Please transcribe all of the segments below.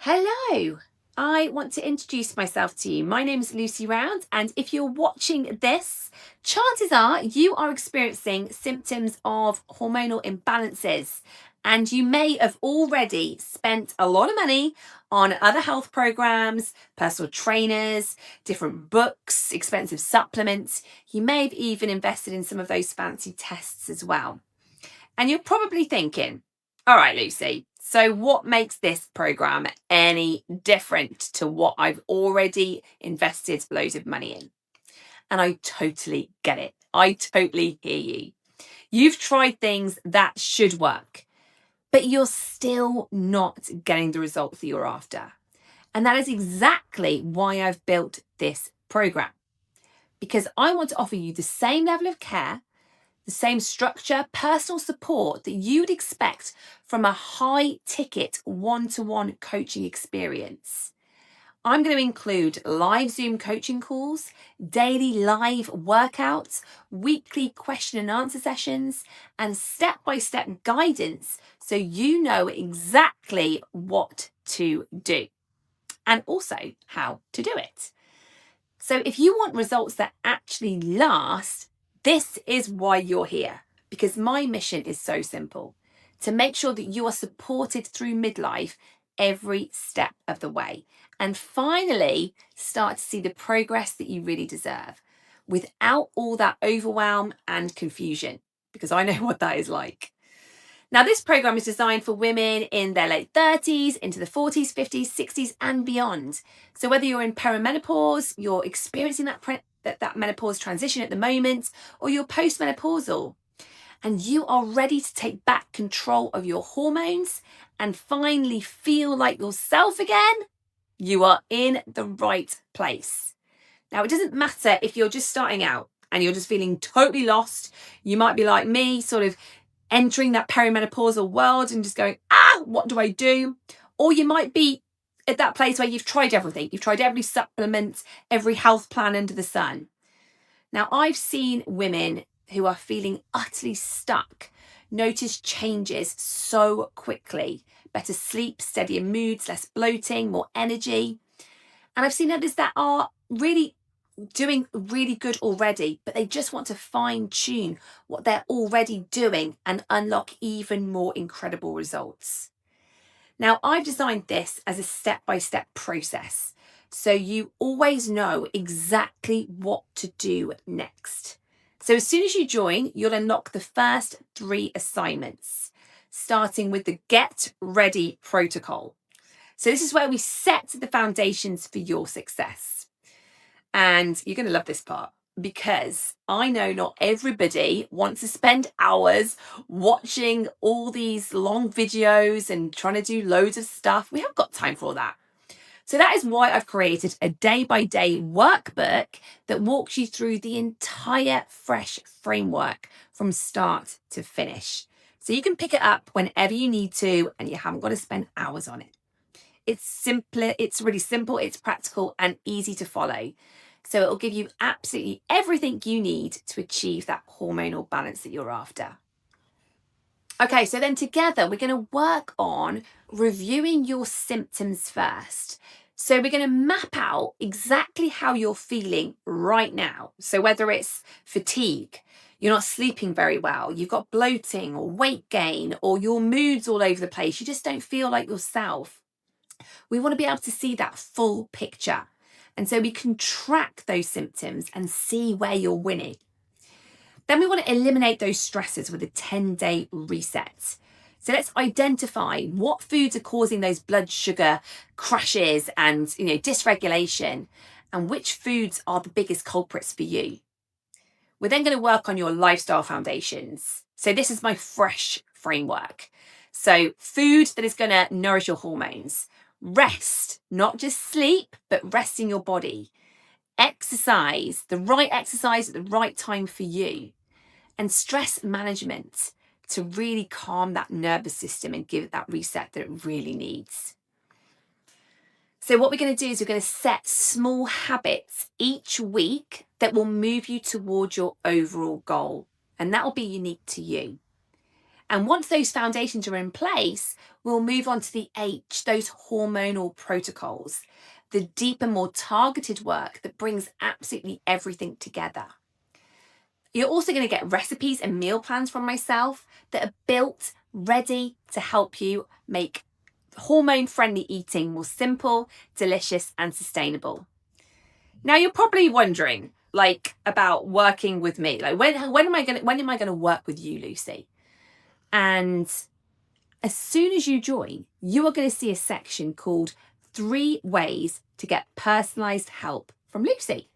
Hello, I want to introduce myself to you. My name is Lucy Round, and if you're watching this, chances are you are experiencing symptoms of hormonal imbalances, and you may have already spent a lot of money on other health programs, personal trainers, different books, expensive supplements. You may have even invested in some of those fancy tests as well. And you're probably thinking, all right, Lucy, so what makes this program any different to what I've already invested loads of money in? And I totally get it. I totally hear you. You've tried things that should work, but you're still not getting the results that you're after. And that is exactly why I've built this program, because I want to offer you the same level of care, the same structure, personal support that you would expect from a high ticket one-to-one coaching experience. I'm going to include live Zoom coaching calls, daily live workouts, weekly question and answer sessions, and step-by-step guidance so you know exactly what to do and also how to do it. So if you want results that actually last, this is why you're here, because my mission is so simple: to make sure that you are supported through midlife every step of the way, and finally start to see the progress that you really deserve without all that overwhelm and confusion, because I know what that is like. Now, this program is designed for women in their late 30s, into the 40s, 50s, 60s, and beyond. So whether you're in perimenopause, you're experiencing that menopause transition at the moment, or you're postmenopausal, and you are ready to take back control of your hormones and finally feel like yourself again, you are in the right place. Now, it doesn't matter if you're just starting out and you're just feeling totally lost. You might be like me, sort of entering that perimenopausal world and just going, what do I do? Or you might be at that place where you've tried everything. You've tried every supplement, every health plan under the sun. Now, I've seen women who are feeling utterly stuck notice changes so quickly: better sleep, steadier moods, less bloating, more energy. And I've seen others that are really doing really good already, but they just want to fine tune what they're already doing and unlock even more incredible results. Now, I've designed this as a step-by-step process, so you always know exactly what to do next. So as soon as you join, you'll unlock the first 3 assignments, starting with the Get Ready protocol. So this is where we set the foundations for your success. And you're going to love this part, because I know not everybody wants to spend hours watching all these long videos and trying to do loads of stuff. We haven't got time for all that. So that is why I've created a day-by-day workbook that walks you through the entire Fresh framework from start to finish. So you can pick it up whenever you need to, and you haven't got to spend hours on it. It's really simple, it's practical and easy to follow. So it'll give you absolutely everything you need to achieve that hormonal balance that you're after. Okay, so then together we're going to work on reviewing your symptoms first. So we're going to map out exactly how you're feeling right now. So whether it's fatigue, you're not sleeping very well, you've got bloating or weight gain, or your mood's all over the place, you just don't feel like yourself. We want to be able to see that full picture. And so we can track those symptoms and see where you're winning. Then we want to eliminate those stresses with a 10-day reset. So let's identify what foods are causing those blood sugar crashes and dysregulation, and which foods are the biggest culprits for you. We're then going to work on your lifestyle foundations. So this is my Fresh framework. So food that is going to nourish your hormones. Rest, not just sleep, but resting your body. Exercise, the right exercise at the right time for you. And stress management to really calm that nervous system and give it that reset that it really needs. So what we're going to do is we're going to set small habits each week that will move you towards your overall goal. And that will be unique to you. And once those foundations are in place, we'll move on to the H, those hormonal protocols, the deeper, more targeted work that brings absolutely everything together. You're also going to get recipes and meal plans from myself that are built, ready to help you make hormone-friendly eating more simple, delicious, and sustainable. Now you're probably wondering, about working with me. When am I going to work with you, Lucy? And as soon as you join, you are going to see a section called 3 ways to get personalized help from Lucy.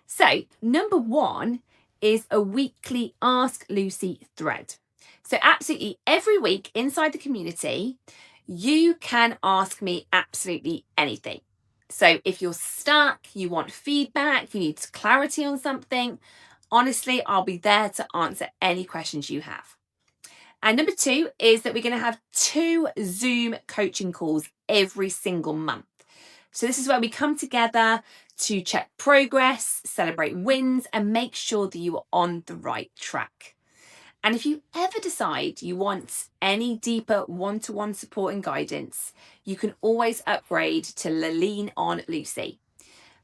So, number 1 is a weekly Ask Lucy thread. So absolutely every week inside the community, you can ask me absolutely anything. So if you're stuck, you want feedback, you need clarity on something, honestly, I'll be there to answer any questions you have. And number 2 is that we're going to have 2 Zoom coaching calls every single month. So this is where we come together to check progress, celebrate wins, and make sure that you are on the right track. And if you ever decide you want any deeper one-to-one support and guidance, you can always upgrade to Lean on Lucy.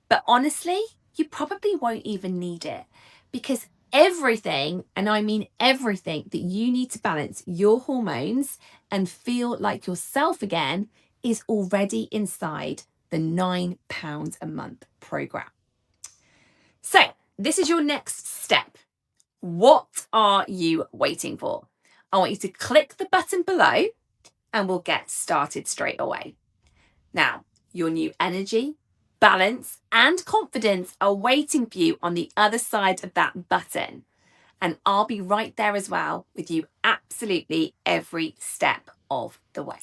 But honestly, you probably won't even need it, because everything, and I mean everything, that you need to balance your hormones and feel like yourself again is already inside the £9 a month program. So this is your next step. What are you waiting for? I want you to click the button below and we'll get started straight away. Now, your new energy, balance, and confidence are waiting for you on the other side of that button. And I'll be right there as well with you absolutely every step of the way.